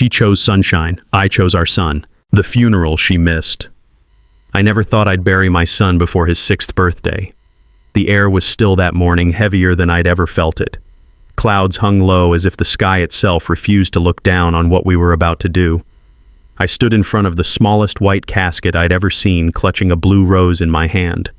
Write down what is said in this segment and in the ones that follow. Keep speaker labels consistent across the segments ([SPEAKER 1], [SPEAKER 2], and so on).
[SPEAKER 1] She chose sunshine, I chose our son. The funeral she missed. I never thought I'd bury my son before his 6th birthday. The air was still that morning, heavier than I'd ever felt it. Clouds hung low as if the sky itself refused to look down on what we were about to do. I stood in front of the smallest white casket I'd ever seen, clutching a blue rose in my hand.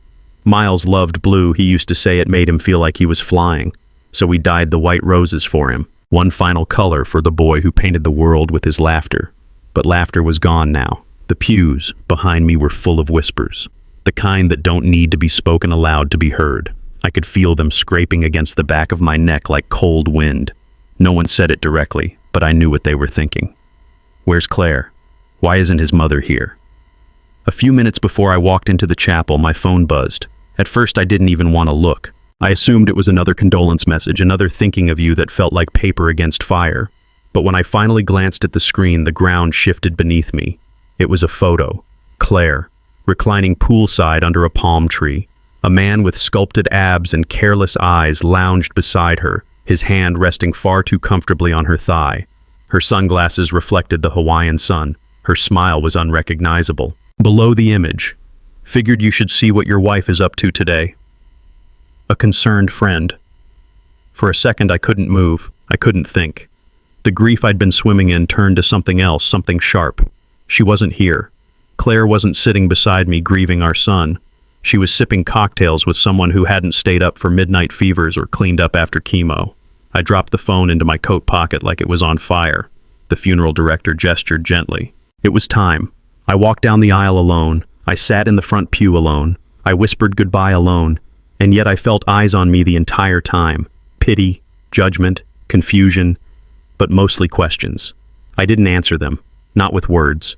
[SPEAKER 1] Miles loved blue. He used to say it made him feel like he was flying. So we dyed the white roses for him. One final color for the boy who painted the world with his laughter. But laughter was gone now. The pews behind me were full of whispers. The kind that don't need to be spoken aloud to be heard. I could feel them scraping against the back of my neck like cold wind. No one said it directly, but I knew what they were thinking. Where's Claire? Why isn't his mother here? A few minutes before I walked into the chapel, my phone buzzed. At first, I didn't even want to look. I assumed it was another condolence message, another thinking of you that felt like paper against fire. But when I finally glanced at the screen, the ground shifted beneath me. It was a photo. Claire, reclining poolside under a palm tree. A man with sculpted abs and careless eyes lounged beside her, his hand resting far too comfortably on her thigh. Her sunglasses reflected the Hawaiian sun. Her smile was unrecognizable. Below the image, figured you should see what your wife is up to today. A concerned friend. For a second, I couldn't move. I couldn't think. The grief I'd been swimming in turned to something else, something sharp. She wasn't here. Claire wasn't sitting beside me grieving our son. She was sipping cocktails with someone who hadn't stayed up for midnight fevers or cleaned up after chemo. I dropped the phone into my coat pocket like it was on fire. The funeral director gestured gently. It was time. I walked down the aisle alone. I sat in the front pew alone. I whispered goodbye alone. And yet I felt eyes on me the entire time. Pity, judgment, confusion, but mostly questions. I didn't answer them, not with words.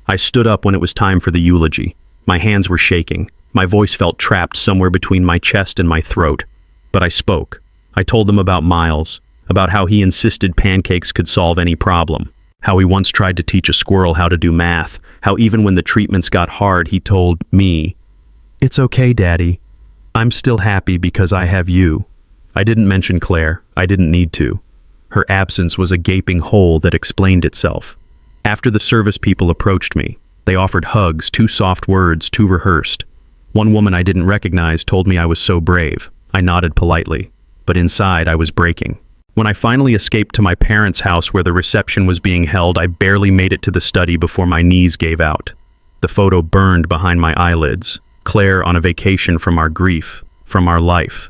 [SPEAKER 1] I stood up when it was time for the eulogy. My hands were shaking. My voice felt trapped somewhere between my chest and my throat. But I spoke. I told them about Miles, about how he insisted pancakes could solve any problem, how he once tried to teach a squirrel how to do math, how even when the treatments got hard, he told me, "It's okay, Daddy. I'm still happy because I have you." I didn't mention Claire. I didn't need to. Her absence was a gaping hole that explained itself. After the service, people approached me. They offered hugs, too soft words, too rehearsed. One woman I didn't recognize told me I was so brave. I nodded politely, but inside I was breaking. When I finally escaped to my parents' house where the reception was being held, I barely made it to the study before my knees gave out. The photo burned behind my eyelids. Claire on a vacation from our grief, from our life.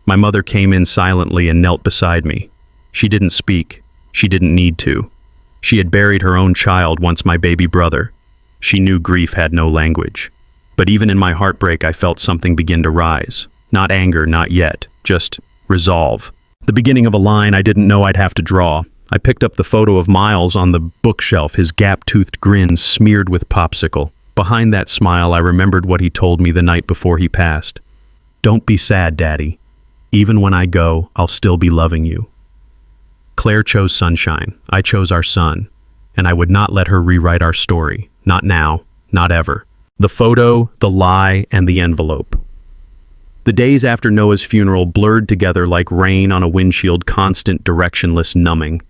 [SPEAKER 1] My mother came in silently and knelt beside me. She didn't speak. She didn't need to. She had buried her own child, once my baby brother. She knew grief had no language. But even in my heartbreak, I felt something begin to rise. Not anger, not yet. Just resolve. The beginning of a line I didn't know I'd have to draw. I picked up the photo of Miles on the bookshelf, his gap-toothed grin smeared with popsicle. Behind that smile, I remembered what he told me the night before he passed. "Don't be sad, Daddy. Even when I go, I'll still be loving you." Claire chose sunshine. I chose our son. And I would not let her rewrite our story. Not now. Not ever. The photo, the lie, and the envelope. The days after Noah's funeral blurred together like rain on a windshield, constant, directionless numbing.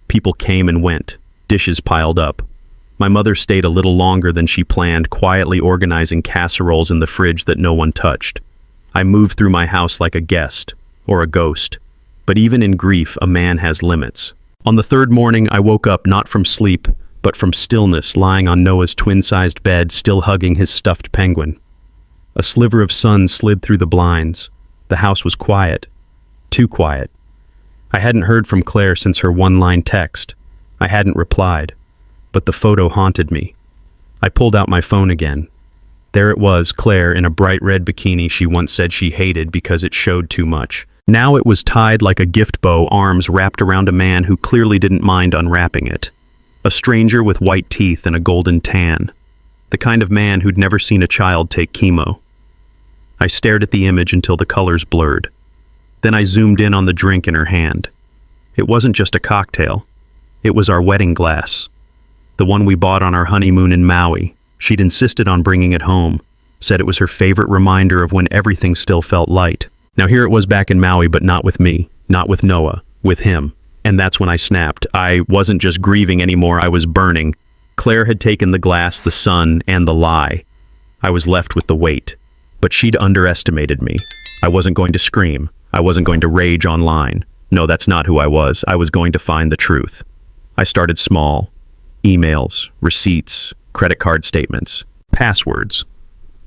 [SPEAKER 1] People came and went. Dishes piled up. My mother stayed a little longer than she planned, quietly organizing casseroles in the fridge that no one touched. I moved through my house like a guest, or a ghost. But even in grief, a man has limits. On the third morning, I woke up not from sleep, but from stillness, lying on Noah's twin-sized bed, still hugging his stuffed penguin. A sliver of sun slid through the blinds. The house was quiet. Too quiet. I hadn't heard from Claire since her one-line text. I hadn't replied. But the photo haunted me. I pulled out my phone again. There it was, Claire in a bright red bikini she once said she hated because it showed too much. Now it was tied like a gift bow, arms wrapped around a man who clearly didn't mind unwrapping it. A stranger with white teeth and a golden tan. The kind of man who'd never seen a child take chemo. I stared at the image until the colors blurred. Then I zoomed in on the drink in her hand. It wasn't just a cocktail. It was our wedding glass. The one we bought on our honeymoon in Maui. She'd insisted on bringing it home. Said it was her favorite reminder of when everything still felt light. Now here it was back in Maui, but not with me. Not with Noah. With him. And that's when I snapped. I wasn't just grieving anymore, I was burning. Claire had taken the glass, the sun, and the lie. I was left with the weight. But she'd underestimated me. I wasn't going to scream. I wasn't going to rage online. No, that's not who I was. I was going to find the truth. I started small. Emails, receipts, credit card statements, passwords.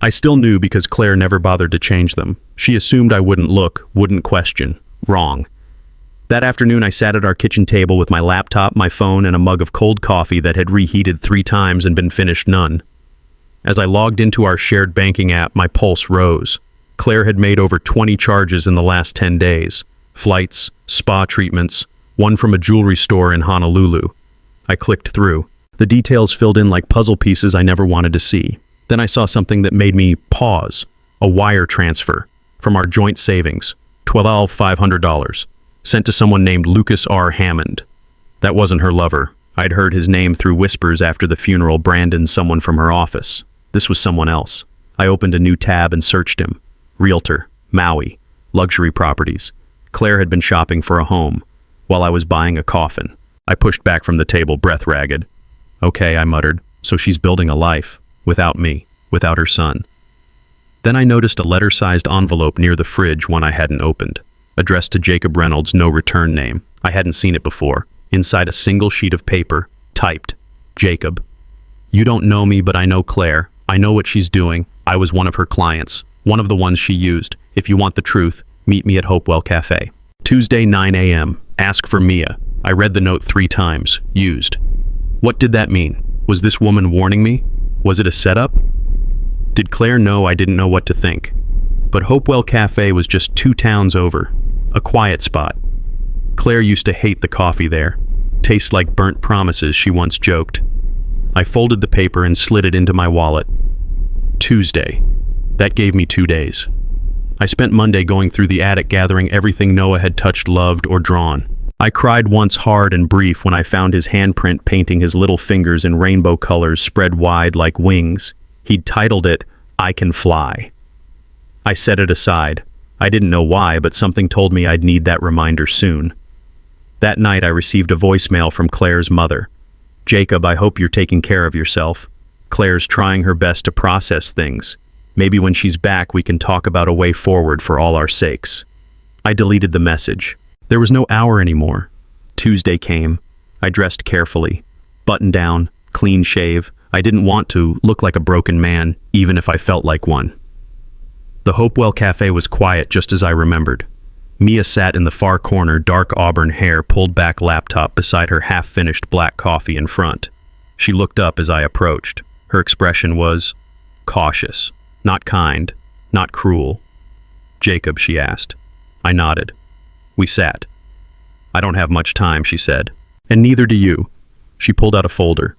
[SPEAKER 1] I still knew because Claire never bothered to change them. She assumed I wouldn't look, wouldn't question. Wrong. That afternoon I sat at our kitchen table with my laptop, my phone, and a mug of cold coffee that had reheated 3 times and been finished none. As I logged into our shared banking app, my pulse rose. Claire had made over 20 charges in the last 10 days. Flights, spa treatments, one from a jewelry store in Honolulu. I clicked through. The details filled in like puzzle pieces I never wanted to see. Then I saw something that made me pause. A wire transfer from our joint savings, $1,250, sent to someone named Lucas R. Hammond. That wasn't her lover. I'd heard his name through whispers after the funeral. Brandon, someone from her office. This was someone else. I opened a new tab and searched him. Realtor, Maui, luxury properties. Claire had been shopping for a home, while I was buying a coffin. I pushed back from the table, breath ragged. Okay, I muttered, so she's building a life, without me, without her son. Then I noticed a letter-sized envelope near the fridge, one I hadn't opened, addressed to Jacob Reynolds' no-return name. I hadn't seen it before. Inside a single sheet of paper, typed, Jacob. You don't know me, but I know Claire. I know what she's doing. I was one of her clients, one of the ones she used. If you want the truth, meet me at Hopewell Cafe. Tuesday, 9 a.m. Ask for Mia. I read the note 3 times. Used. What did that mean? Was this woman warning me? Was it a setup? Did Claire know I didn't know what to think? But Hopewell Cafe was just 2 towns over. A quiet spot. Claire used to hate the coffee there. Tastes like burnt promises, she once joked. I folded the paper and slid it into my wallet. Tuesday. That gave me 2 days. I spent Monday going through the attic gathering everything Noah had touched, loved, or drawn. I cried once hard and brief when I found his handprint painting his little fingers in rainbow colors spread wide like wings. He'd titled it, I Can Fly. I set it aside. I didn't know why, but something told me I'd need that reminder soon. That night I received a voicemail from Claire's mother. Jacob, I hope you're taking care of yourself. Claire's trying her best to process things. Maybe when she's back we can talk about a way forward for all our sakes. I deleted the message. There was no hour anymore. Tuesday came. I dressed carefully. Button down, clean shave. I didn't want to look like a broken man, even if I felt like one. The Hopewell Cafe was quiet just as I remembered. Mia sat in the far corner, dark auburn hair, pulled back laptop beside her half-finished black coffee in front. She looked up as I approached. Her expression was cautious. Not kind, not cruel. Jacob, she asked. I nodded. We sat. I don't have much time, she said. And neither do you. She pulled out a folder.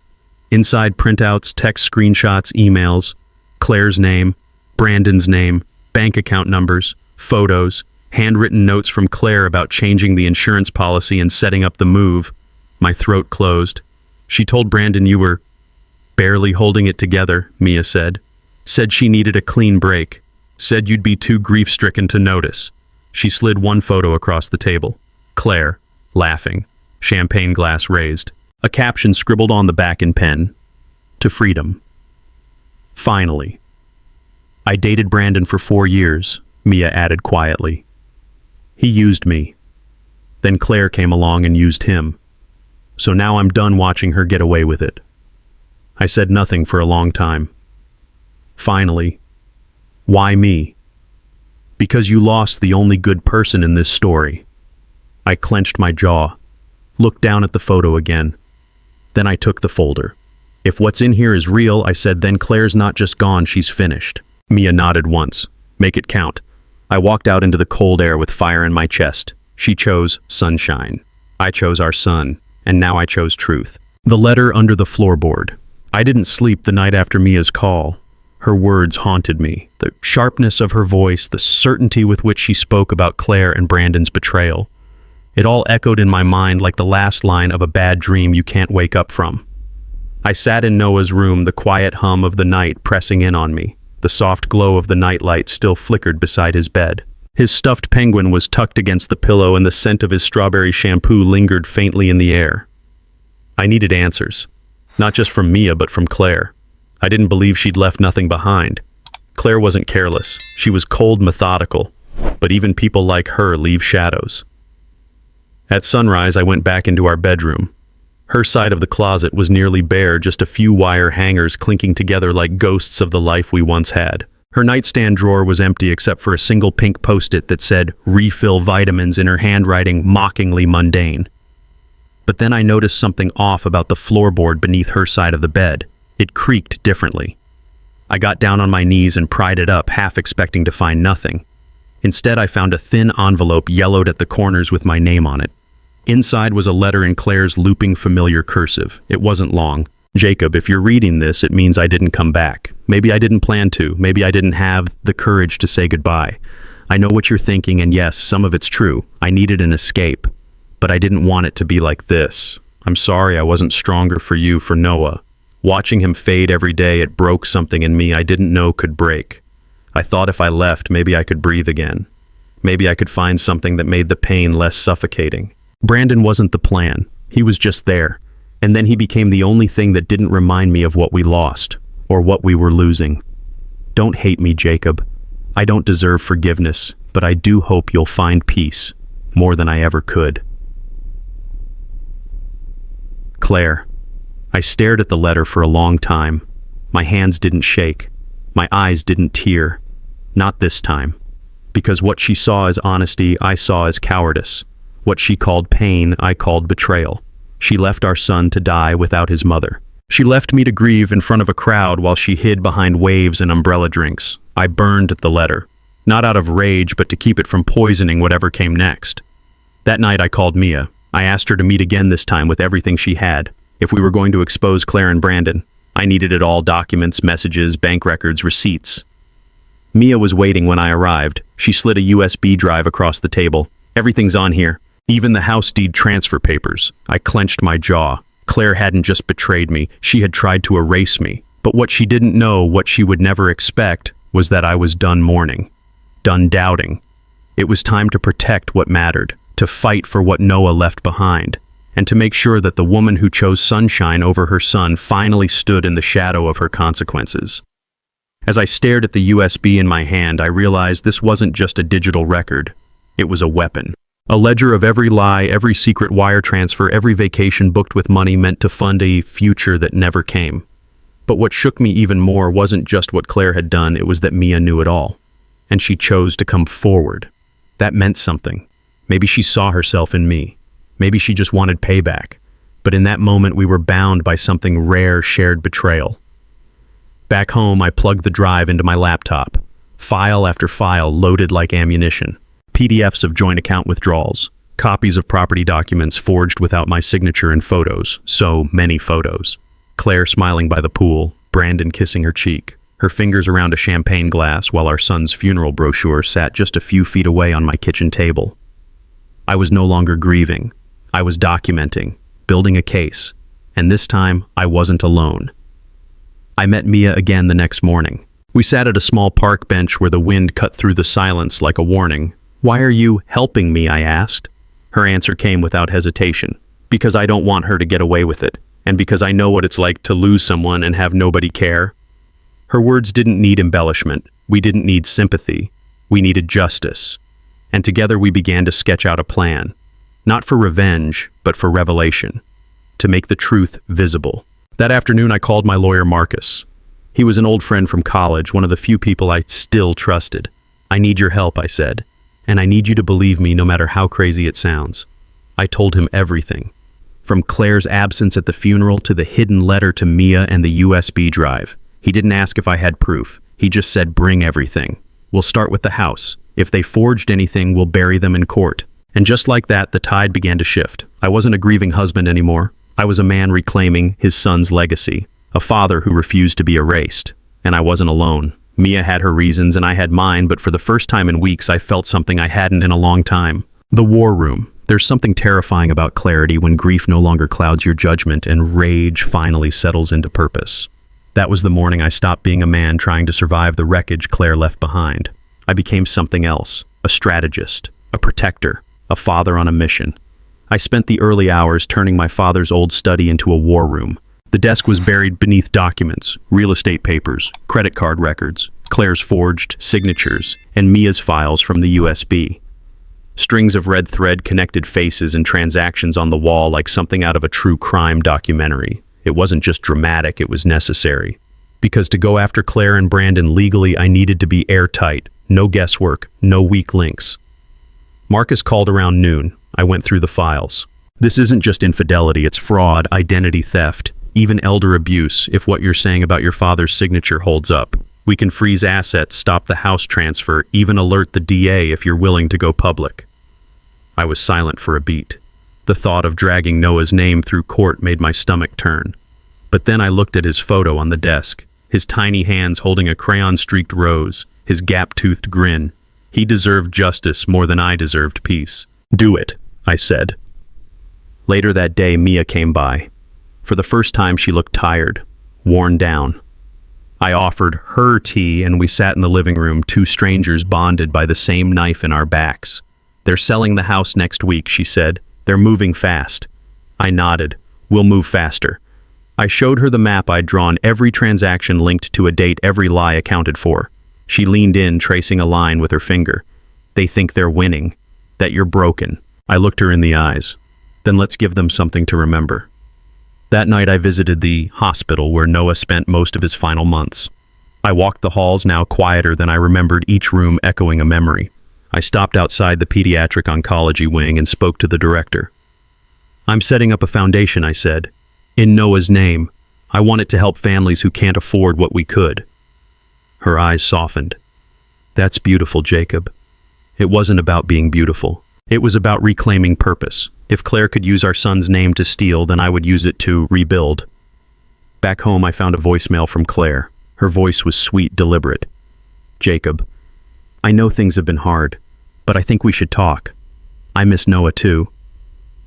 [SPEAKER 1] Inside printouts, text screenshots, emails, Claire's name, Brandon's name, bank account numbers, photos, handwritten notes from Claire about changing the insurance policy and setting up the move. My throat closed. She told Brandon you were barely holding it together, Mia said. Said she needed a clean break. Said you'd be too grief-stricken to notice. She slid one photo across the table. Claire, laughing, champagne glass raised. A caption scribbled on the back in pen. To freedom. Finally. I dated Brandon for 4 years, Mia added quietly. He used me. Then Claire came along and used him. So now I'm done watching her get away with it. I said nothing for a long time. Finally, why me? Because you lost the only good person in this story. I clenched my jaw, looked down at the photo again. Then I took the folder. If what's in here is real, I said, then Claire's not just gone, she's finished. Mia nodded once. Make it count. I walked out into the cold air with fire in my chest. She chose sunshine. I chose our son, and now I chose truth. The letter under the floorboard. I didn't sleep the night after Mia's call. Her words haunted me. The sharpness of her voice, the certainty with which she spoke about Claire and Brandon's betrayal. It all echoed in my mind like the last line of a bad dream you can't wake up from. I sat in Noah's room, the quiet hum of the night pressing in on me. The soft glow of the nightlight still flickered beside his bed. His stuffed penguin was tucked against the pillow and the scent of his strawberry shampoo lingered faintly in the air. I needed answers. Not just from Mia, but from Claire. I didn't believe she'd left nothing behind. Claire wasn't careless. She was cold, methodical. But even people like her leave shadows. At sunrise, I went back into our bedroom. Her side of the closet was nearly bare, just a few wire hangers clinking together like ghosts of the life we once had. Her nightstand drawer was empty except for a single pink post-it that said, "Refill vitamins," in her handwriting mockingly mundane. But then I noticed something off about the floorboard beneath her side of the bed. It creaked differently. I got down on my knees and pried it up, half expecting to find nothing. Instead, I found a thin envelope yellowed at the corners with my name on it. Inside was a letter in Claire's looping familiar cursive. It wasn't long. "Jacob, if you're reading this, it means I didn't come back. Maybe I didn't plan to. Maybe I didn't have the courage to say goodbye. I know what you're thinking, and yes, some of it's true. I needed an escape. But I didn't want it to be like this. I'm sorry I wasn't stronger for you, for Noah. Watching him fade every day, it broke something in me I didn't know could break. I thought if I left, maybe I could breathe again. Maybe I could find something that made the pain less suffocating." Brandon wasn't the plan. He was just there. And then he became the only thing that didn't remind me of what we lost, or what we were losing. Don't hate me, Jacob. I don't deserve forgiveness, but I do hope you'll find peace, more than I ever could. Claire. I stared at the letter for a long time. My hands didn't shake. My eyes didn't tear. Not this time. Because what she saw as honesty, I saw as cowardice. What she called pain, I called betrayal. She left our son to die without his mother. She left me to grieve in front of a crowd while she hid behind waves and umbrella drinks. I burned the letter. Not out of rage, but to keep it from poisoning whatever came next. That night I called Mia. I asked her to meet again, this time with everything she had. If we were going to expose Claire and Brandon, I needed it all: documents, messages, bank records, receipts. Mia was waiting when I arrived. She slid a USB drive across the table. "Everything's on here. Even the house deed transfer papers." I clenched my jaw. Claire hadn't just betrayed me, she had tried to erase me. But what she didn't know, what she would never expect, was that I was done mourning. Done doubting. It was time to protect what mattered, to fight for what Noah left behind, and to make sure that the woman who chose sunshine over her son finally stood in the shadow of her consequences. As I stared at the USB in my hand, I realized this wasn't just a digital record. It was a weapon. A ledger of every lie, every secret wire transfer, every vacation booked with money meant to fund a future that never came. But what shook me even more wasn't just what Claire had done, it was that Mia knew it all. And she chose to come forward. That meant something. Maybe she saw herself in me. Maybe she just wanted payback. But in that moment, we were bound by something rare: shared betrayal. Back home, I plugged the drive into my laptop. File after file loaded like ammunition. PDFs of joint account withdrawals, copies of property documents forged without my signature, and photos, so many photos. Claire smiling by the pool, Brandon kissing her cheek, her fingers around a champagne glass while our son's funeral brochure sat just a few feet away on my kitchen table. I was no longer grieving. I was documenting, building a case, and this time I wasn't alone. I met Mia again the next morning. We sat at a small park bench where the wind cut through the silence like a warning. "Why are you helping me?" I asked. Her answer came without hesitation. "Because I don't want her to get away with it, and because I know what it's like to lose someone and have nobody care." Her words didn't need embellishment. We didn't need sympathy. We needed justice. And together we began to sketch out a plan. Not for revenge, but for revelation. To make the truth visible. That afternoon I called my lawyer Marcus. He was an old friend from college, one of the few people I still trusted. "I need your help," I said. "And I need you to believe me no matter how crazy it sounds." I told him everything. From Claire's absence at the funeral to the hidden letter to Mia and the USB drive. He didn't ask if I had proof. He just said, "Bring everything. We'll start with the house. If they forged anything, we'll bury them in court." And just like that, the tide began to shift. I wasn't a grieving husband anymore. I was a man reclaiming his son's legacy. A father who refused to be erased. And I wasn't alone. Mia had her reasons and I had mine, but for the first time in weeks I felt something I hadn't in a long time. The war room. There's something terrifying about clarity when grief no longer clouds your judgment and rage finally settles into purpose. That was the morning I stopped being a man trying to survive the wreckage Claire left behind. I became something else. a strategist, a protector, a father on a mission. I spent the early hours turning my father's old study into a war room. The desk was buried beneath documents, real estate papers, credit card records, Claire's forged signatures, and Mia's files from the USB. Strings of red thread connected faces and transactions on the wall like something out of a true crime documentary. It wasn't just dramatic, it was necessary. Because to go after Claire and Brandon legally, I needed to be airtight. No guesswork, no weak links. Marcus called around noon. I went through the files. This isn't just infidelity, it's fraud, identity theft, even elder abuse, if what you're saying about your father's signature holds up. We can freeze assets, stop the house transfer, even alert the DA if you're willing to go public. I was silent for a beat. The thought of dragging Noah's name through court made my stomach turn. But then I looked at his photo on the desk, his tiny hands holding a crayon-streaked rose, his gap-toothed grin. He deserved justice more than I deserved peace. "Do it," I said. Later that day, Mia came by. For the first time, she looked tired, worn down. I offered her tea and we sat in the living room, two strangers bonded by the same knife in our backs. "They're selling the house next week," she said. "They're moving fast." I nodded. "We'll move faster." I showed her the map I'd drawn, every transaction linked to a date, every lie accounted for. She leaned in, tracing a line with her finger. "They think they're winning, that you're broken." I looked her in the eyes. "Then let's give them something to remember." That night I visited the hospital where Noah spent most of his final months. I walked the halls, now quieter than I remembered, each room echoing a memory. I stopped outside the pediatric oncology wing and spoke to the director. "I'm setting up a foundation," I said. "In Noah's name. I want it to help families who can't afford what we could." Her eyes softened. "That's beautiful, Jacob." It wasn't about being beautiful. It was about reclaiming purpose. If Claire could use our son's name to steal, then I would use it to rebuild. Back home, I found a voicemail from Claire. Her voice was sweet, deliberate. "Jacob, I know things have been hard, but I think we should talk. I miss Noah too."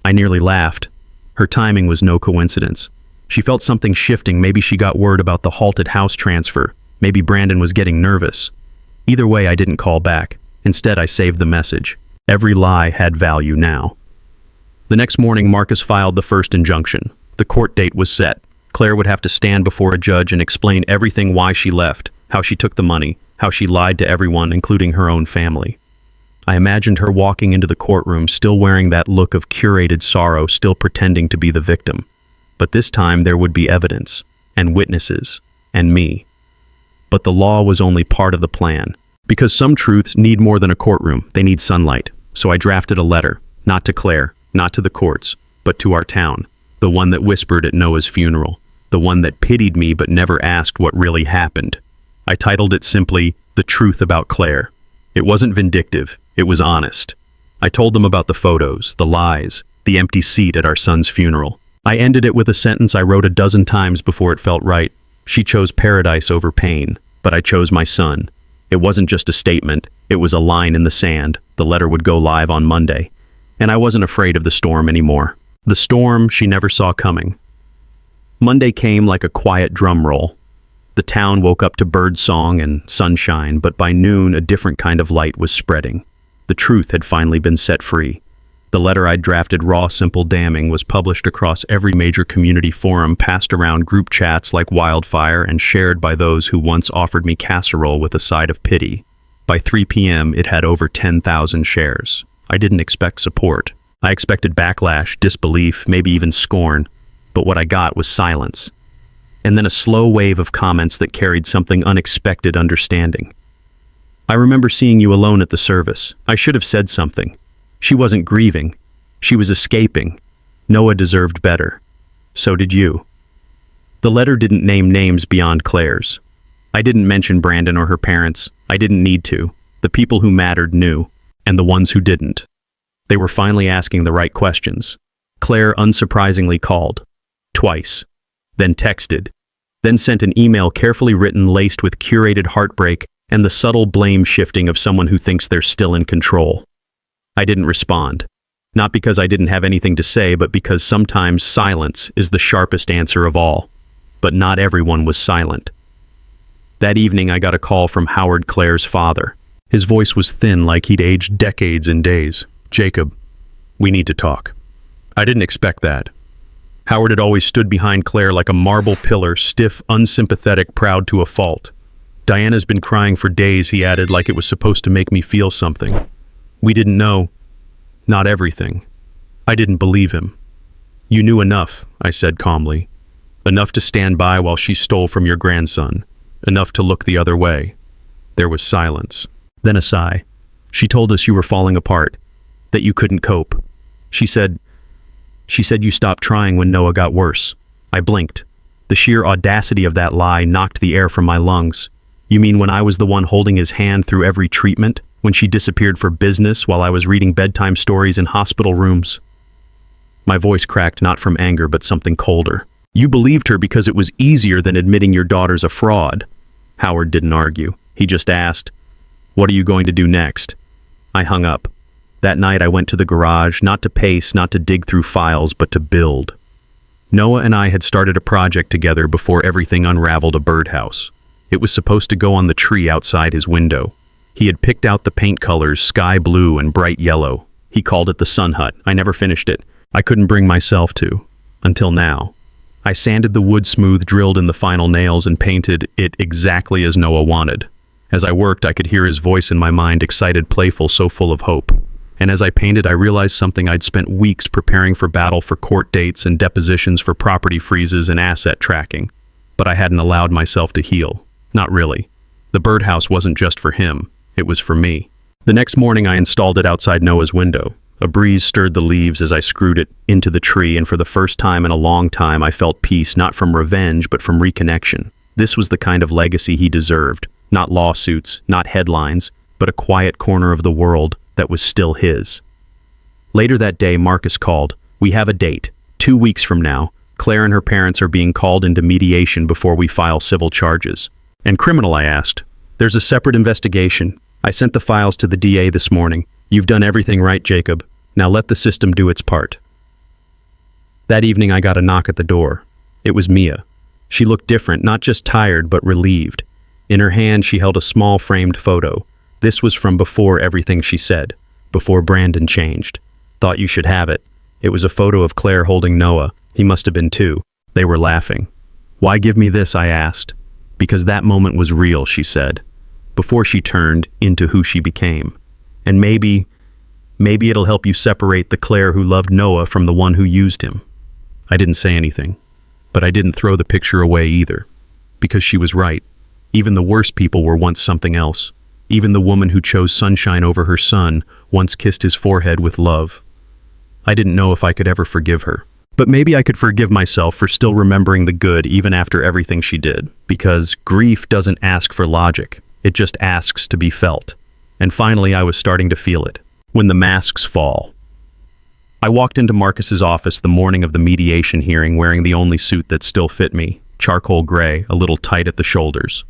[SPEAKER 1] I nearly laughed. Her timing was no coincidence. She felt something shifting. Maybe she got word about the halted house transfer. Maybe Brandon was getting nervous. Either way, I didn't call back. Instead, I saved the message. Every lie had value now. The next morning, Marcus filed the first injunction. The court date was set. Claire would have to stand before a judge and explain everything: why she left, how she took the money, how she lied to everyone, including her own family. I imagined her walking into the courtroom, still wearing that look of curated sorrow, still pretending to be the victim. But this time there would be evidence, and witnesses, and me. But the law was only part of the plan. Because some truths need more than a courtroom, they need sunlight. So I drafted a letter, not to Claire, not to the courts, but to our town, the one that whispered at Noah's funeral, the one that pitied me but never asked what really happened. I titled it simply, "The Truth About Claire." It wasn't vindictive, it was honest. I told them about the photos, the lies, the empty seat at our son's funeral. I ended it with a sentence I wrote a dozen times before it felt right. She chose paradise over pain, but I chose my son. It wasn't just a statement, it was a line in the sand. The letter would go live on Monday. And I wasn't afraid of the storm anymore. The storm she never saw coming. Monday came like a quiet drum roll. The town woke up to bird song and sunshine, but by noon a different kind of light was spreading. The truth had finally been set free. The letter I'd drafted, raw, simple, damning, was published across every major community forum, passed around group chats like wildfire, and shared by those who once offered me casserole with a side of pity. By 3 p.m. it had over 10,000 shares. I didn't expect support. I expected backlash, disbelief, maybe even scorn. But what I got was silence. And then a slow wave of comments that carried something unexpected: understanding. "I remember seeing you alone at the service. I should have said something. She wasn't grieving. She was escaping. Noah deserved better. So did you." The letter didn't name names beyond Claire's. I didn't mention Brandon or her parents. I didn't need to. The people who mattered knew, and the ones who didn't. They were finally asking the right questions. Claire unsurprisingly called. Twice. Then texted. Then sent an email carefully written, laced with curated heartbreak and the subtle blame shifting of someone who thinks they're still in control. I didn't respond. Not because I didn't have anything to say, but because sometimes silence is the sharpest answer of all. But not everyone was silent. That evening I got a call from Howard, Claire's father. His voice was thin, like he'd aged decades in days. "Jacob, we need to talk." I didn't expect that. Howard had always stood behind Claire like a marble pillar, stiff, unsympathetic, proud to a fault. "Diana's been crying for days," he added, like it was supposed to make me feel something. "We didn't know. Not everything." I didn't believe him. "You knew enough," I said calmly. "Enough to stand by while she stole from your grandson. Enough to look the other way." There was silence. Then a sigh. "She told us you were falling apart, that you couldn't cope. She said you stopped trying when Noah got worse." I blinked. The sheer audacity of that lie knocked the air from my lungs. "You mean when I was the one holding his hand through every treatment? When she disappeared for business while I was reading bedtime stories in hospital rooms?" My voice cracked, not from anger, but something colder. "You believed her because it was easier than admitting your daughter's a fraud." Howard didn't argue. He just asked, "What are you going to do next?" I hung up. That night I went to the garage, not to pace, not to dig through files, but to build. Noah and I had started a project together before everything unraveled. A birdhouse. It was supposed to go on the tree outside his window. He had picked out the paint colors, sky blue and bright yellow. He called it the Sun Hut. I never finished it. I couldn't bring myself to. Until now. I sanded the wood smooth, drilled in the final nails, and painted it exactly as Noah wanted. As I worked, I could hear his voice in my mind, excited, playful, so full of hope. And as I painted, I realized something I'd spent weeks preparing for: battle for court dates and depositions, for property freezes and asset tracking. But I hadn't allowed myself to heal. Not really. The birdhouse wasn't just for him. It was for me. The next morning, I installed it outside Noah's window. A breeze stirred the leaves as I screwed it into the tree, and for the first time in a long time, I felt peace, not from revenge, but from reconnection. This was the kind of legacy he deserved. Not lawsuits, not headlines, but a quiet corner of the world that was still his. Later that day, Marcus called. "We have a date. 2 weeks from now. Claire and her parents are being called into mediation before we file civil charges." "And criminal?" I asked. "There's a separate investigation. I sent the files to the DA this morning. You've done everything right, Jacob. Now let the system do its part." That evening, I got a knock at the door. It was Mia. She looked different, not just tired, but relieved. In her hand, she held a small framed photo. This was from before everything she said, before Brandon changed. "Thought you should have it." It was a photo of Claire holding Noah. He must have been 2. They were laughing. "Why give me this?" I asked. "Because that moment was real," she said, before she turned into who she became. "And maybe it'll help you separate the Claire who loved Noah from the one who used him." I didn't say anything, but I didn't throw the picture away either, because she was right. Even the worst people were once something else. Even the woman who chose sunshine over her son once kissed his forehead with love. I didn't know if I could ever forgive her. But maybe I could forgive myself for still remembering the good even after everything she did, because grief doesn't ask for logic. It just asks to be felt. And finally, I was starting to feel it. When the masks fall. I walked into Marcus's office the morning of the mediation hearing wearing the only suit that still fit me, charcoal gray, a little tight at the shoulders.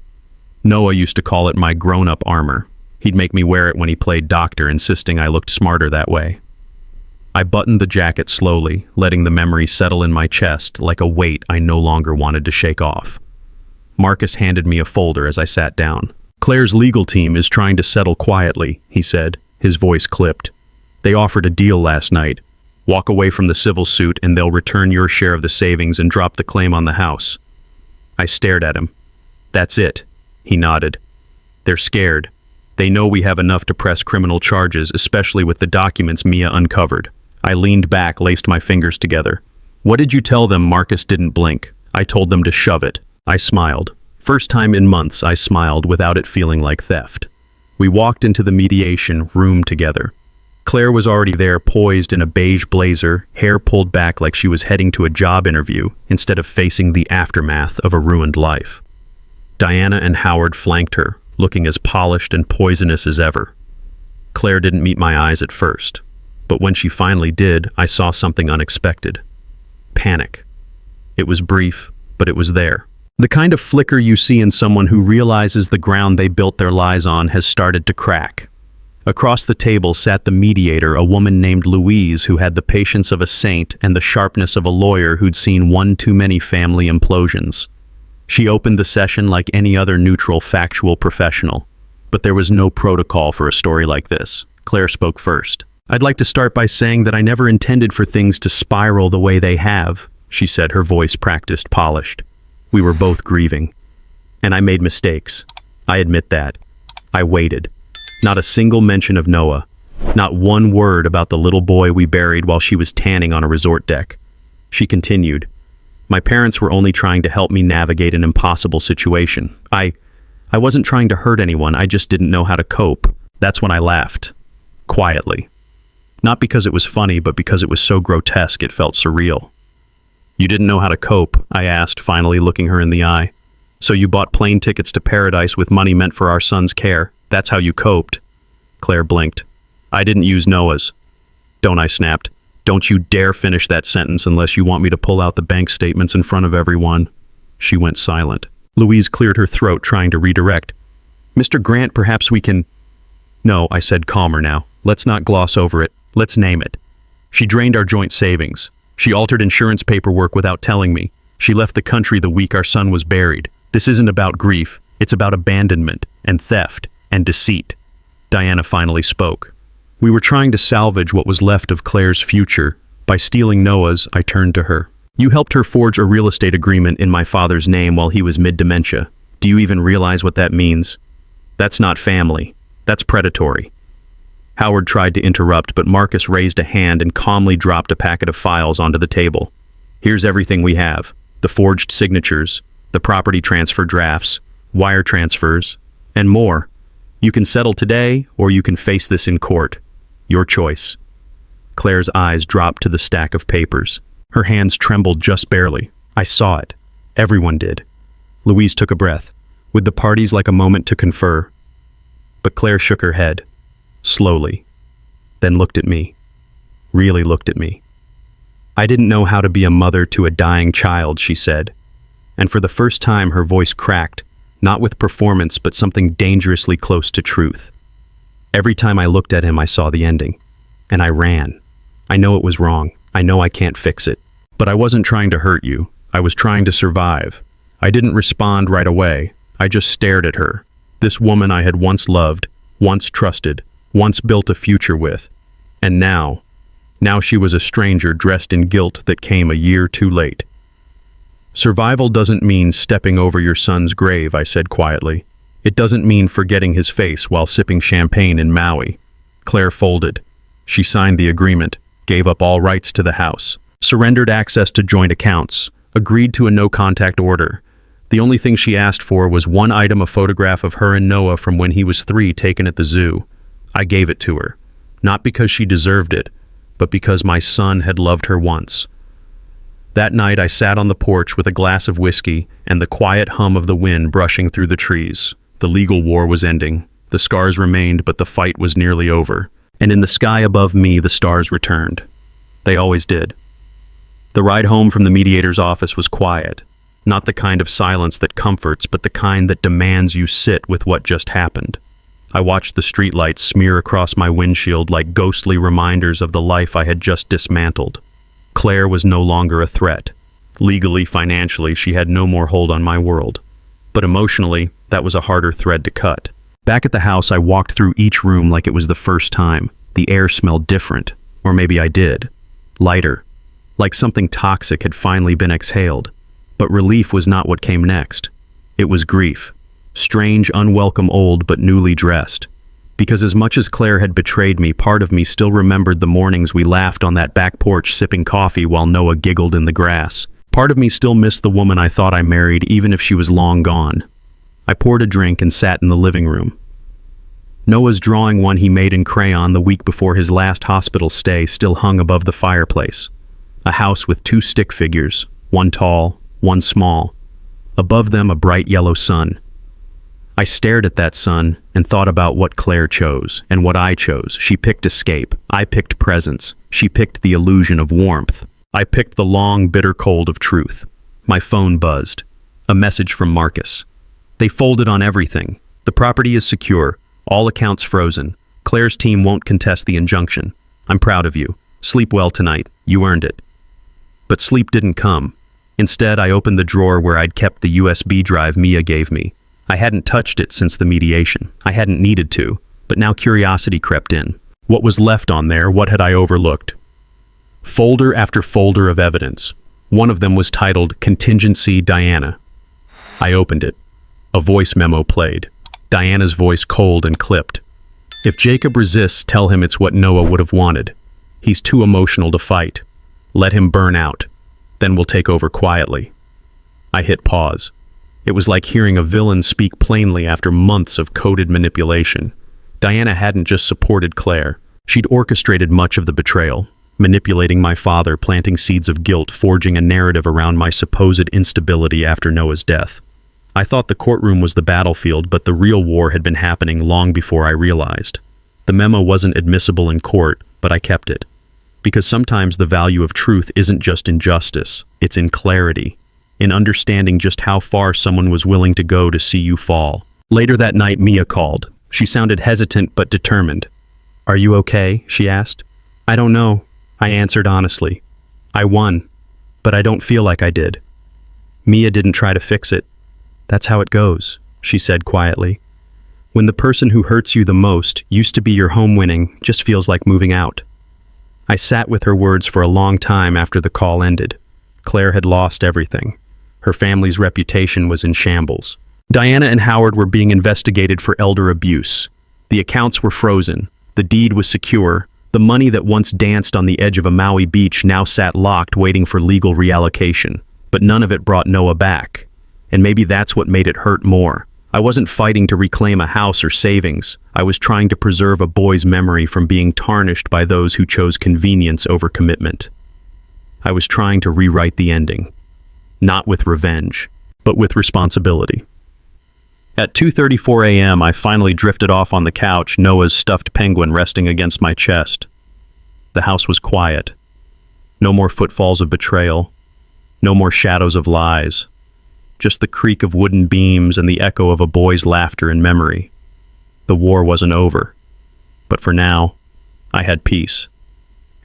[SPEAKER 1] Noah used to call it my grown-up armor. He'd make me wear it when he played doctor, insisting I looked smarter that way. I buttoned the jacket slowly, letting the memory settle in my chest like a weight I no longer wanted to shake off. Marcus handed me a folder as I sat down. "Claire's legal team is trying to settle quietly," he said, his voice clipped. "They offered a deal last night. Walk away from the civil suit and they'll return your share of the savings and drop the claim on the house." I stared at him. "That's it." He nodded. "They're scared. They know we have enough to press criminal charges, especially with the documents Mia uncovered." I leaned back, laced my fingers together. "What did you tell them?" Marcus didn't blink. "I told them to shove it." I smiled. First time in months I smiled without it feeling like theft. We walked into the mediation room together. Claire was already there, poised in a beige blazer, hair pulled back like she was heading to a job interview instead of facing the aftermath of a ruined life. Diana and Howard flanked her, looking as polished and poisonous as ever. Claire didn't meet my eyes at first, but when she finally did, I saw something unexpected. Panic. It was brief, but it was there. The kind of flicker you see in someone who realizes the ground they built their lives on has started to crack. Across the table sat the mediator, a woman named Louise who had the patience of a saint and the sharpness of a lawyer who'd seen one too many family implosions. She opened the session like any other neutral, factual professional. But there was no protocol for a story like this. Claire spoke first. "I'd like to start by saying that I never intended for things to spiral the way they have," she said, her voice practiced, polished. We were both grieving. And I made mistakes. I admit that. I waited. Not a single mention of Noah. Not one word about the little boy we buried while she was tanning on a resort deck. She continued. "My parents were only trying to help me navigate an impossible situation. I wasn't trying to hurt anyone, I just didn't know how to cope." That's when I laughed. Quietly. Not because it was funny, but because it was so grotesque it felt surreal. "You didn't know how to cope?" I asked, finally looking her in the eye. "So you bought plane tickets to paradise with money meant for our son's care? That's how you coped?" Claire blinked. "I didn't use Noah's." "Don't," I snapped. "Don't you dare finish that sentence unless you want me to pull out the bank statements in front of everyone." She went silent. Louise cleared her throat, trying to redirect. "Mr. Grant, perhaps we can—" "No," I said, calmer now. "Let's not gloss over it. Let's name it. She drained our joint savings. She altered insurance paperwork without telling me. She left the country the week our son was buried. This isn't about grief. It's about abandonment and theft and deceit." Diana finally spoke. "We were trying to salvage what was left of Claire's future. By stealing Noah's, I turned to her. You helped her forge a real estate agreement in my father's name while he was mid-dementia. Do you even realize what that means? That's not family. That's predatory." Howard tried to interrupt, but Marcus raised a hand and calmly dropped a packet of files onto the table. "Here's everything we have. The forged signatures, the property transfer drafts, wire transfers, and more. You can settle today, or you can face this in court. Your choice." Claire's eyes dropped to the stack of papers. Her hands trembled just barely. I saw it. Everyone did. Louise took a breath. Would the parties like a moment to confer? But Claire shook her head. Slowly. Then looked at me. Really looked at me. "I didn't know how to be a mother to a dying child," she said. And for the first time her voice cracked, not with performance but something dangerously close to truth. Every time I looked at him I saw the ending. And I ran. I know it was wrong. I know I can't fix it. But I wasn't trying to hurt you. I was trying to survive. I didn't respond right away. I just stared at her. This woman I had once loved, once trusted, once built a future with. And now she was a stranger dressed in guilt that came a year too late. "Survival doesn't mean stepping over your son's grave," I said quietly. "It doesn't mean forgetting his face while sipping champagne in Maui." Claire folded. She signed the agreement, gave up all rights to the house, surrendered access to joint accounts, agreed to a no-contact order. The only thing she asked for was one item, a photograph of her and Noah from when he was 3, taken at the zoo. I gave it to her, not because she deserved it, but because my son had loved her once. That night I sat on the porch with a glass of whiskey and the quiet hum of the wind brushing through the trees. The legal war was ending. The scars remained, but the fight was nearly over. And in the sky above me, the stars returned. They always did. The ride home from the mediator's office was quiet. Not the kind of silence that comforts, but the kind that demands you sit with what just happened. I watched the streetlights smear across my windshield like ghostly reminders of the life I had just dismantled. Claire was no longer a threat. Legally, financially, she had no more hold on my world. But emotionally, that was a harder thread to cut. Back at the house, I walked through each room like it was the first time. The air smelled different, or maybe I did. Lighter, like something toxic had finally been exhaled. But relief was not what came next. It was grief. Strange, unwelcome, old, but newly dressed. Because as much as Claire had betrayed me, part of me still remembered the mornings we laughed on that back porch sipping coffee while Noah giggled in the grass. Part of me still missed the woman I thought I married, even if she was long gone. I poured a drink and sat in the living room. Noah's drawing, one he made in crayon the week before his last hospital stay, still hung above the fireplace. A house with 2 stick figures, one tall, one small. Above them, a bright yellow sun. I stared at that sun and thought about what Claire chose and what I chose. She picked escape. I picked presence. She picked the illusion of warmth. I picked the long, bitter cold of truth. My phone buzzed. A message from Marcus. They folded on everything. The property is secure. All accounts frozen. Claire's team won't contest the injunction. I'm proud of you. Sleep well tonight. You earned it. But sleep didn't come. Instead, I opened the drawer where I'd kept the USB drive Mia gave me. I hadn't touched it since the mediation. I hadn't needed to, but now curiosity crept in. What was left on there? What had I overlooked? Folder after folder of evidence. One of them was titled Contingency Diana. I opened it. A voice memo played. Diana's voice cold and clipped. If Jacob resists, tell him it's what Noah would have wanted. He's too emotional to fight. Let him burn out. Then we'll take over quietly. I hit pause. It was like hearing a villain speak plainly after months of coded manipulation. Diana hadn't just supported Claire. She'd orchestrated much of the betrayal, manipulating my father, planting seeds of guilt, forging a narrative around my supposed instability after Noah's death. I thought the courtroom was the battlefield, but the real war had been happening long before I realized. The memo wasn't admissible in court, but I kept it. Because sometimes the value of truth isn't just in justice, it's in clarity, in understanding just how far someone was willing to go to see you fall. Later that night, Mia called. She sounded hesitant but determined. "Are you okay?" she asked. "I don't know," I answered honestly. "I won, but I don't feel like I did." Mia didn't try to fix it. "That's how it goes," she said quietly. "When the person who hurts you the most, used to be your home winning, just feels like moving out." I sat with her words for a long time after the call ended. Claire had lost everything. Her family's reputation was in shambles. Diana and Howard were being investigated for elder abuse. The accounts were frozen. The deed was secure. The money that once danced on the edge of a Maui beach now sat locked, waiting for legal reallocation. But none of it brought Noah back. And maybe that's what made it hurt more. I wasn't fighting to reclaim a house or savings. I was trying to preserve a boy's memory from being tarnished by those who chose convenience over commitment. I was trying to rewrite the ending. Not with revenge, but with responsibility. At 2:34 a.m., I finally drifted off on the couch, Noah's stuffed penguin resting against my chest. The house was quiet. No more footfalls of betrayal. No more shadows of lies. Just the creak of wooden beams and the echo of a boy's laughter in memory. The war wasn't over. But for now, I had peace.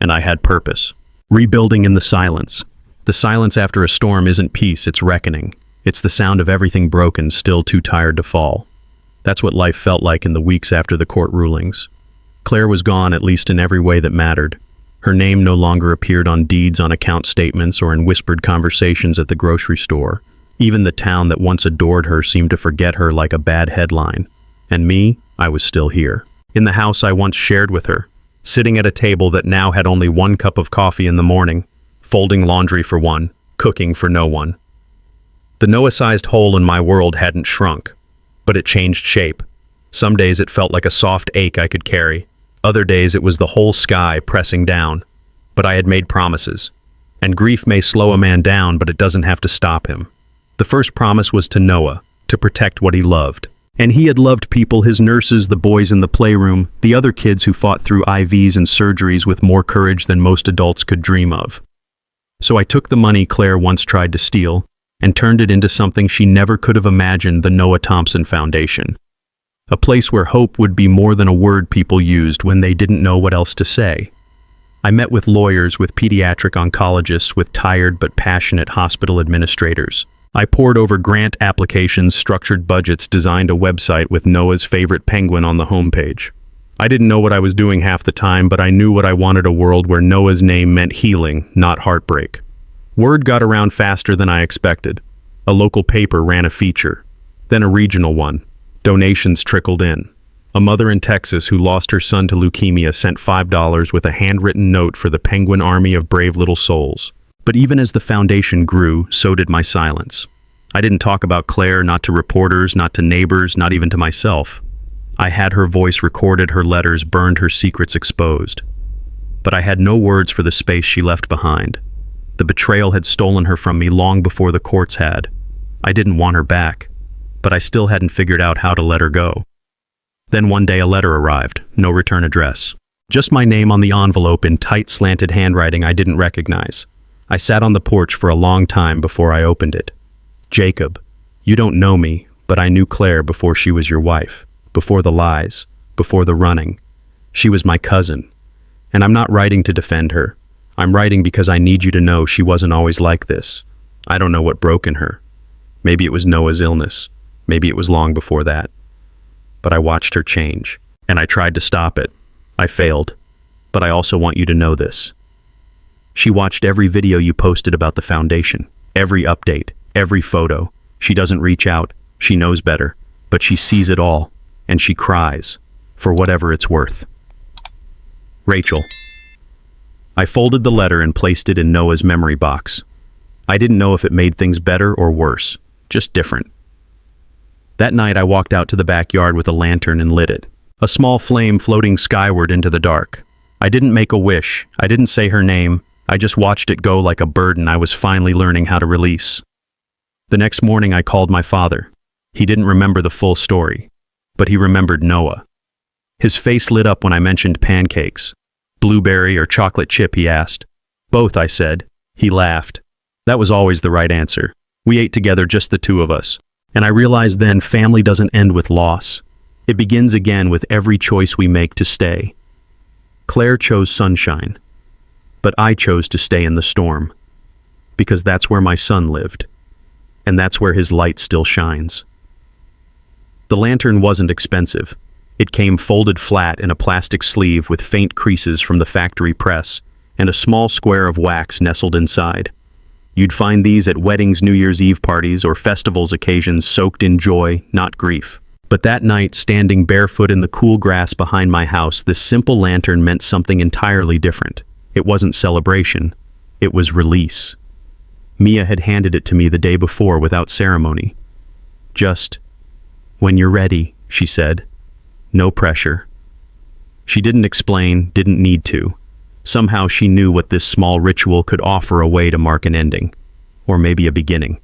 [SPEAKER 1] And I had purpose. Rebuilding in the silence. The silence after a storm isn't peace, it's reckoning. It's the sound of everything broken, still too tired to fall. That's what life felt like in the weeks after the court rulings. Claire was gone, at least in every way that mattered. Her name no longer appeared on deeds, on account statements, or in whispered conversations at the grocery store. Even the town that once adored her seemed to forget her like a bad headline. And me, I was still here. In the house I once shared with her, sitting at a table that now had only one cup of coffee in the morning, folding laundry for one, cooking for no one. The Noah-sized hole in my world hadn't shrunk, but it changed shape. Some days it felt like a soft ache I could carry. Other days it was the whole sky pressing down. But I had made promises. And grief may slow a man down, but it doesn't have to stop him. The first promise was to Noah, to protect what he loved. And he had loved people, his nurses, the boys in the playroom, the other kids who fought through IVs and surgeries with more courage than most adults could dream of. So I took the money Claire once tried to steal and turned it into something she never could have imagined, the Noah Thompson Foundation. A place where hope would be more than a word people used when they didn't know what else to say. I met with lawyers, with pediatric oncologists, with tired but passionate hospital administrators. I pored over grant applications, structured budgets, designed a website with Noah's favorite penguin on the homepage. I didn't know what I was doing half the time, but I knew what I wanted: a world where Noah's name meant healing, not heartbreak. Word got around faster than I expected. A local paper ran a feature, then a regional one. Donations trickled in. A mother in Texas who lost her son to leukemia sent $5 with a handwritten note for the Penguin Army of Brave Little Souls. But even as the foundation grew, so did my silence. I didn't talk about Claire, not to reporters, not to neighbors, not even to myself. I had her voice recorded, her letters burned, her secrets exposed. But I had no words for the space she left behind. The betrayal had stolen her from me long before the courts had. I didn't want her back, but I still hadn't figured out how to let her go. Then one day a letter arrived, no return address. Just my name on the envelope in tight, slanted handwriting I didn't recognize. I sat on the porch for a long time before I opened it. Jacob, you don't know me, but I knew Claire before she was your wife, before the lies, before the running. She was my cousin, and I'm not writing to defend her. I'm writing because I need you to know she wasn't always like this. I don't know what broke in her. Maybe it was Noah's illness. Maybe it was long before that. But I watched her change, and I tried to stop it. I failed. But I also want you to know this. She watched every video you posted about the foundation, every update, every photo. She doesn't reach out. She knows better. But she sees it all, and she cries, for whatever it's worth. Rachel. I folded the letter and placed it in Noah's memory box. I didn't know if it made things better or worse, just different. That night I walked out to the backyard with a lantern and lit it, a small flame floating skyward into the dark. I didn't make a wish, I didn't say her name, I just watched it go like a burden I was finally learning how to release. The next morning I called my father. He didn't remember the full story, but he remembered Noah. His face lit up when I mentioned pancakes. Blueberry or chocolate chip, he asked. Both, I said. He laughed. That was always the right answer. We ate together, just the two of us. And I realized then family doesn't end with loss. It begins again with every choice we make to stay. Claire chose sunshine, but I chose to stay in the storm, because that's where my son lived, and that's where his light still shines. The lantern wasn't expensive. It came folded flat in a plastic sleeve with faint creases from the factory press, and a small square of wax nestled inside. You'd find these at weddings, New Year's Eve parties, or festivals occasions soaked in joy, not grief. But that night, standing barefoot in the cool grass behind my house, this simple lantern meant something entirely different. It wasn't celebration. It was release. Mia had handed it to me the day before without ceremony. Just, "When you're ready," she said. No pressure. She didn't explain, didn't need to. Somehow she knew what this small ritual could offer a way to mark an ending. Or maybe a beginning.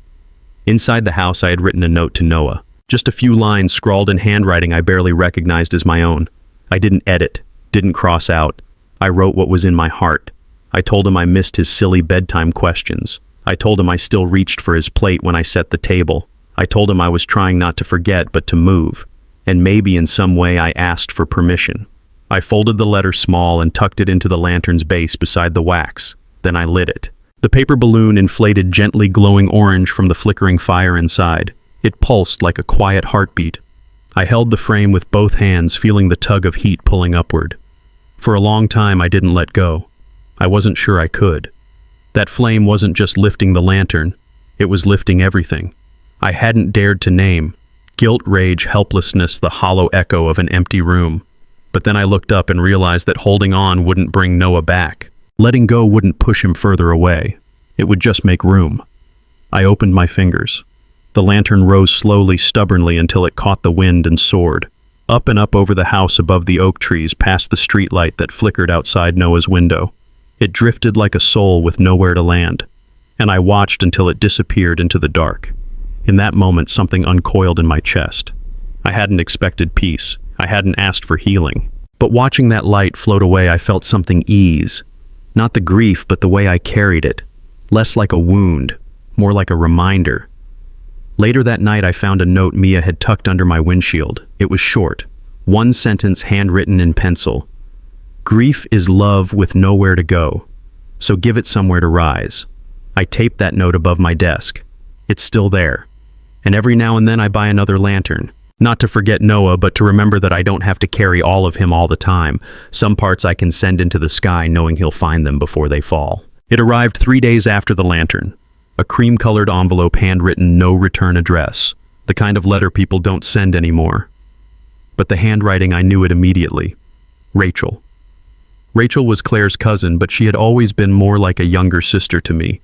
[SPEAKER 1] Inside the house I had written a note to Noah. Just a few lines scrawled in handwriting I barely recognized as my own. I didn't edit, didn't cross out. I wrote what was in my heart. I told him I missed his silly bedtime questions. I told him I still reached for his plate when I set the table. I told him I was trying not to forget but to move. And maybe in some way I asked for permission. I folded the letter small and tucked it into the lantern's base beside the wax. Then I lit it. The paper balloon inflated gently glowing orange from the flickering fire inside. It pulsed like a quiet heartbeat. I held the frame with both hands, feeling the tug of heat pulling upward. For a long time I didn't let go. I wasn't sure I could. That flame wasn't just lifting the lantern. It was lifting everything. I hadn't dared to name. Guilt, rage, helplessness, the hollow echo of an empty room. But then I looked up and realized that holding on wouldn't bring Noah back. Letting go wouldn't push him further away. It would just make room. I opened my fingers. The lantern rose slowly, stubbornly, until it caught the wind and soared. Up and up over the house above the oak trees, past the streetlight that flickered outside Noah's window. It drifted like a soul with nowhere to land. And I watched until it disappeared into the dark. In that moment, something uncoiled in my chest. I hadn't expected peace. I hadn't asked for healing. But watching that light float away, I felt something ease. Not the grief, but the way I carried it. Less like a wound, more like a reminder. Later that night, I found a note Mia had tucked under my windshield. It was short. One sentence handwritten in pencil. Grief is love with nowhere to go, so give it somewhere to rise. I taped that note above my desk. It's still there. And every now and then I buy another lantern. Not to forget Noah, but to remember that I don't have to carry all of him all the time. Some parts I can send into the sky knowing he'll find them before they fall. It arrived 3 days after the lantern. A cream-colored envelope, handwritten, no return address. The kind of letter people don't send anymore. But the handwriting, I knew it immediately. Rachel. Rachel was Claire's cousin, but she had always been more like a younger sister to me.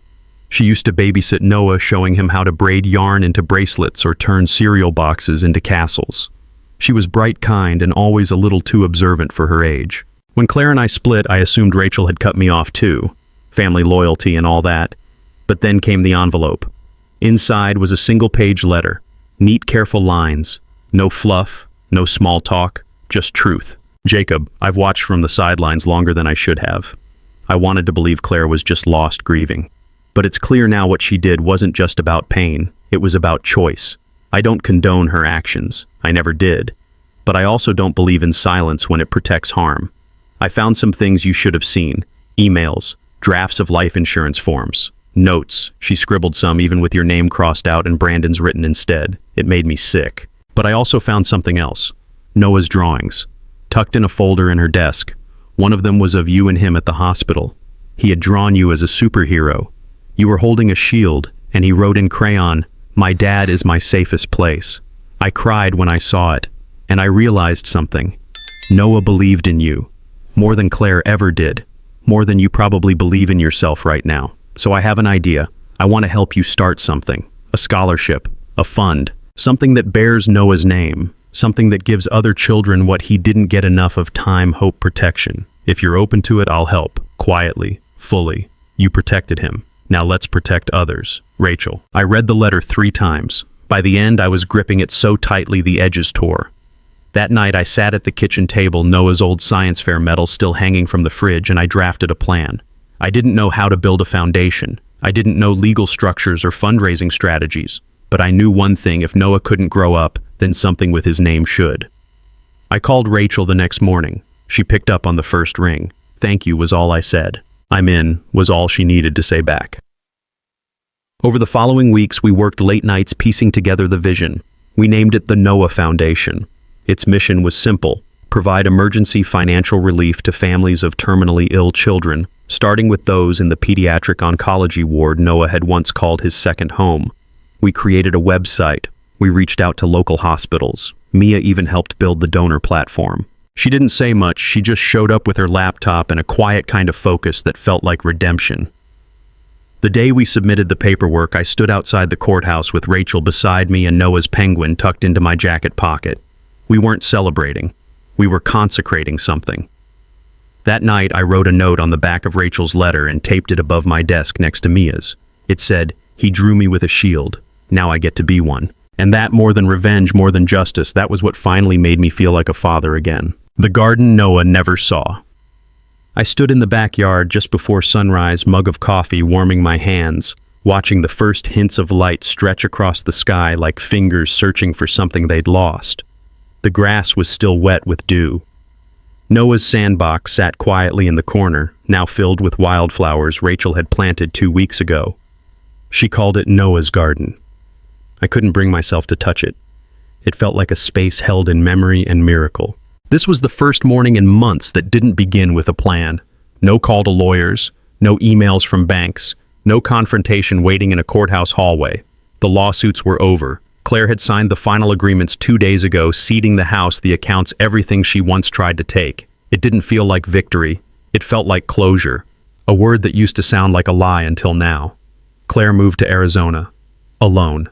[SPEAKER 1] She used to babysit Noah, showing him how to braid yarn into bracelets or turn cereal boxes into castles. She was bright, kind, and always a little too observant for her age. When Claire and I split, I assumed Rachel had cut me off too. Family loyalty and all that. But then came the envelope. Inside was a single-page letter. Neat, careful lines. No fluff, no small talk, just truth. Jacob, I've watched from the sidelines longer than I should have. I wanted to believe Claire was just lost grieving. But it's clear now what she did wasn't just about pain, it was about choice. I don't condone her actions, I never did. But I also don't believe in silence when it protects harm. I found some things you should have seen. Emails, drafts of life insurance forms. Notes. She scribbled some even with your name crossed out and Brandon's written instead. It made me sick. But I also found something else. Noah's drawings. Tucked in a folder in her desk. One of them was of you and him at the hospital. He had drawn you as a superhero. You were holding a shield, and he wrote in crayon, "My dad is my safest place." I cried when I saw it, and I realized something. Noah believed in you. More than Claire ever did. More than you probably believe in yourself right now. So I have an idea. I want to help you start something. A scholarship. A fund. Something that bears Noah's name. Something that gives other children what he didn't get enough of: time, hope, protection. If you're open to it, I'll help. Quietly. Fully. You protected him. Now let's protect others. Rachel. I read the letter 3 times. By the end, I was gripping it so tightly the edges tore. That night, I sat at the kitchen table, Noah's old science fair medal still hanging from the fridge, and I drafted a plan. I didn't know how to build a foundation. I didn't know legal structures or fundraising strategies. But I knew one thing: if Noah couldn't grow up, then something with his name should. I called Rachel the next morning. She picked up on the first ring. "Thank you" was all I said. "I'm in" was all she needed to say back. Over the following weeks, we worked late nights piecing together the vision. We named it the Noah Foundation. Its mission was simple: provide emergency financial relief to families of terminally ill children, starting with those in the pediatric oncology ward Noah had once called his second home. We created a website. We reached out to local hospitals. Mia even helped build the donor platform. She didn't say much. She just showed up with her laptop and a quiet kind of focus that felt like redemption. The day we submitted the paperwork, I stood outside the courthouse with Rachel beside me and Noah's penguin tucked into my jacket pocket. We weren't celebrating. We were consecrating something. That night, I wrote a note on the back of Rachel's letter and taped it above my desk next to Mia's. It said, "He drew me with a shield. Now I get to be one." And that, more than revenge, more than justice, that was what finally made me feel like a father again. The garden Noah never saw. I stood in the backyard just before sunrise, mug of coffee warming my hands, watching the first hints of light stretch across the sky like fingers searching for something they'd lost. The grass was still wet with dew. Noah's sandbox sat quietly in the corner, now filled with wildflowers Rachel had planted 2 weeks ago. She called it Noah's garden. I couldn't bring myself to touch it. It felt like a space held in memory and miracle. This was the first morning in months that didn't begin with a plan. No call to lawyers, no emails from banks, no confrontation waiting in a courthouse hallway. The lawsuits were over. Claire had signed the final agreements 2 days ago, ceding the house, the accounts, everything she once tried to take. It didn't feel like victory. It felt like closure. A word that used to sound like a lie until now. Claire moved to Arizona. Alone.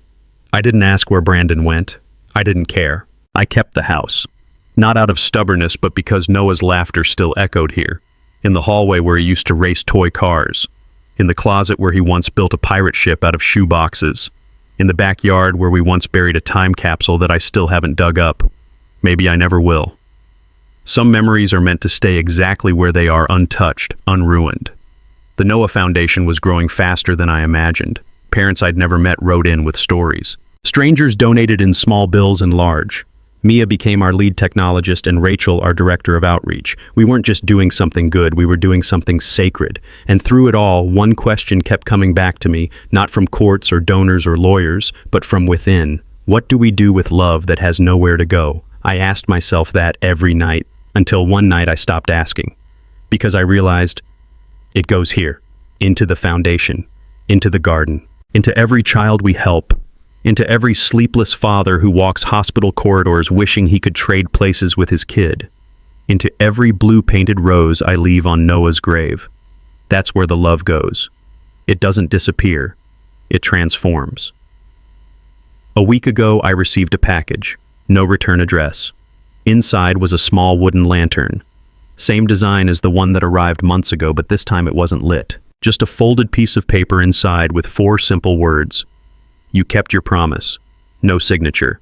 [SPEAKER 1] I didn't ask where Brandon went. I didn't care. I kept the house. Not out of stubbornness, but because Noah's laughter still echoed here. In the hallway where he used to race toy cars. In the closet where he once built a pirate ship out of shoe boxes. In the backyard where we once buried a time capsule that I still haven't dug up. Maybe I never will. Some memories are meant to stay exactly where they are, untouched, unruined. The Noah Foundation was growing faster than I imagined. Parents I'd never met wrote in with stories. Strangers donated in small bills and large. Mia became our lead technologist and Rachel our director of outreach. We weren't just doing something good, we were doing something sacred. And through it all, one question kept coming back to me, not from courts or donors or lawyers, but from within. What do we do with love that has nowhere to go? I asked myself that every night, until one night I stopped asking. Because I realized, it goes here, into the foundation, into the garden, into every child we help, into every sleepless father who walks hospital corridors wishing he could trade places with his kid, into every blue-painted rose I leave on Noah's grave. That's where the love goes. It doesn't disappear. It transforms. A week ago, I received a package. No return address. Inside was a small wooden lantern. Same design as the one that arrived months ago, but this time it wasn't lit. Just a folded piece of paper inside with 4 simple words. You kept your promise. No signature.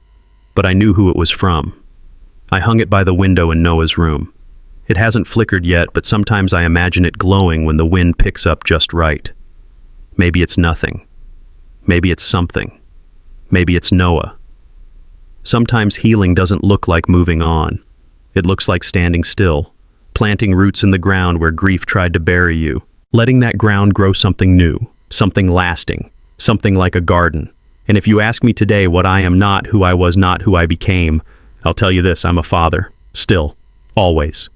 [SPEAKER 1] But I knew who it was from. I hung it by the window in Noah's room. It hasn't flickered yet, but sometimes I imagine it glowing when the wind picks up just right. Maybe it's nothing. Maybe it's something. Maybe it's Noah. Sometimes healing doesn't look like moving on. It looks like standing still, planting roots in the ground where grief tried to bury you, letting that ground grow something new, something lasting, something like a garden. And if you ask me today what I am not, who I was not, who I became, I'll tell you this: I'm a father. Still. Always.